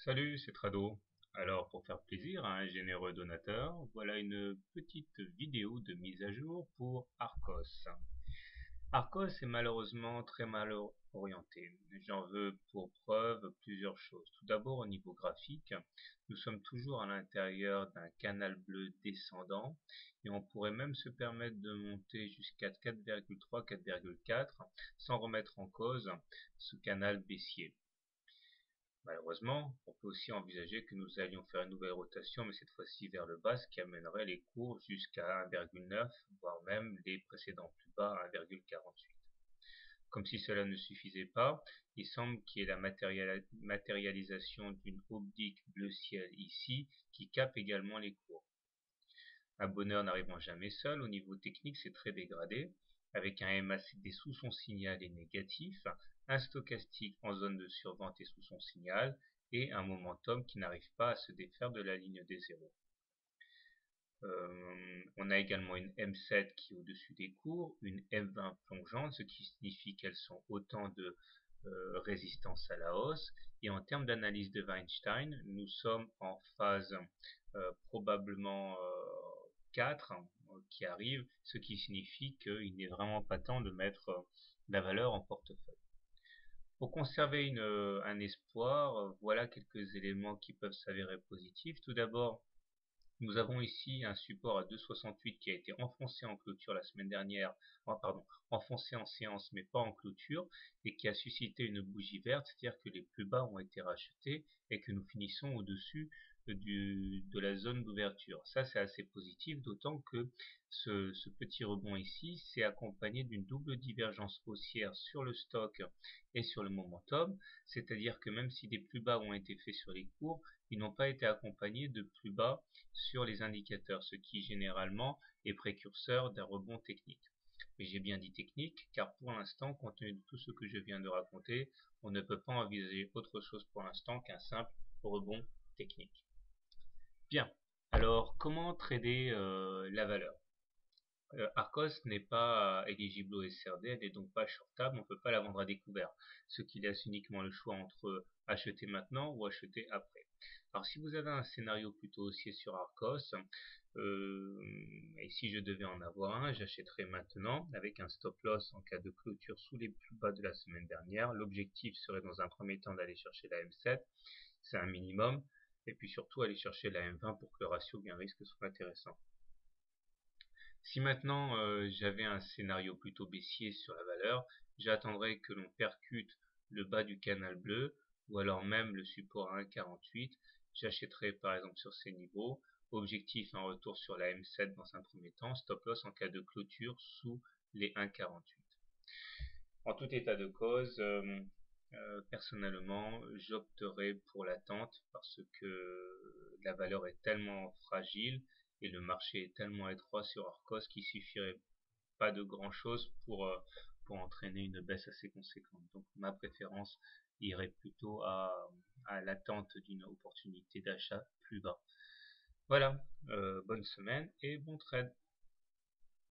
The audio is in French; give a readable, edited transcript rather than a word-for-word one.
Salut, c'est Trado. Alors, pour faire plaisir à un généreux donateur, voilà une petite vidéo de mise à jour pour Arcos. Arcos est malheureusement très mal orienté. J'en veux pour preuve plusieurs choses. Tout d'abord, au niveau graphique, nous sommes toujours à l'intérieur d'un canal bleu descendant et on pourrait même se permettre de monter jusqu'à 4,3, 4,4 sans remettre en cause ce canal baissier. Malheureusement, on peut aussi envisager que nous allions faire une nouvelle rotation, mais cette fois-ci vers le bas, ce qui amènerait les cours jusqu'à 1,9, voire même les précédents plus bas à 1,48. Comme si cela ne suffisait pas, il semble qu'il y ait la matérialisation d'une oblique bleu ciel ici, qui capte également les cours. Un bonheur n'arrivant jamais seul, au niveau technique c'est très dégradé, avec un MACD sous son signal et négatif, un stochastique en zone de survente et sous son signal, et un momentum qui n'arrive pas à se défaire de la ligne des zéros. On a également une M7 qui est au-dessus des cours, une M20 plongeante, ce qui signifie qu'elles sont autant de résistance à la hausse. Et en termes d'analyse de Weinstein, nous sommes en phase probablement 4 qui arrive, ce qui signifie qu'il n'est vraiment pas temps de mettre la valeur en portefeuille. Pour conserver un espoir, voilà quelques éléments qui peuvent s'avérer positifs. Tout d'abord, nous avons ici un support à 2,68 qui a été enfoncé en clôture la semaine dernière, enfoncé en séance mais pas en clôture, et qui a suscité une bougie verte, c'est-à-dire que les plus bas ont été rachetés et que nous finissons au-dessus de la zone d'ouverture. Ça c'est assez positif, d'autant que ce petit rebond ici s'est accompagné d'une double divergence haussière sur le stock et sur le momentum, c'est-à-dire que même si des plus bas ont été faits sur les cours, ils n'ont pas été accompagnés de plus bas sur les indicateurs, ce qui généralement est précurseur d'un rebond technique. Mais j'ai bien dit technique, car pour l'instant, compte tenu de tout ce que je viens de raconter, on ne peut pas envisager autre chose pour l'instant qu'un simple rebond technique. Bien, alors comment trader la valeur? Arcos n'est pas éligible au SRD, elle n'est donc pas shortable, on ne peut pas la vendre à découvert, ce qui laisse uniquement le choix entre acheter maintenant ou acheter après. Alors si vous avez un scénario plutôt haussier sur Arcos, et si je devais en avoir un, j'achèterais maintenant avec un stop loss en cas de clôture sous les plus bas de la semaine dernière. L'objectif serait dans un premier temps d'aller chercher la M7, c'est un minimum, et puis surtout aller chercher la M20 pour que le ratio gain-risque soit intéressant. Si maintenant j'avais un scénario plutôt baissier sur la valeur, j'attendrais que l'on percute le bas du canal bleu ou alors même le support à 1,48. J'achèterais par exemple sur ces niveaux. Objectif un retour sur la M7 dans un premier temps, stop loss en cas de clôture sous les 1,48. En tout état de cause, personnellement, j'opterais pour l'attente parce que la valeur est tellement fragile et le marché est tellement étroit sur Arcos qu'il suffirait pas de grand chose pour entraîner une baisse assez conséquente. Donc ma préférence irait plutôt à l'attente d'une opportunité d'achat plus bas. Voilà, bonne semaine et bon trade.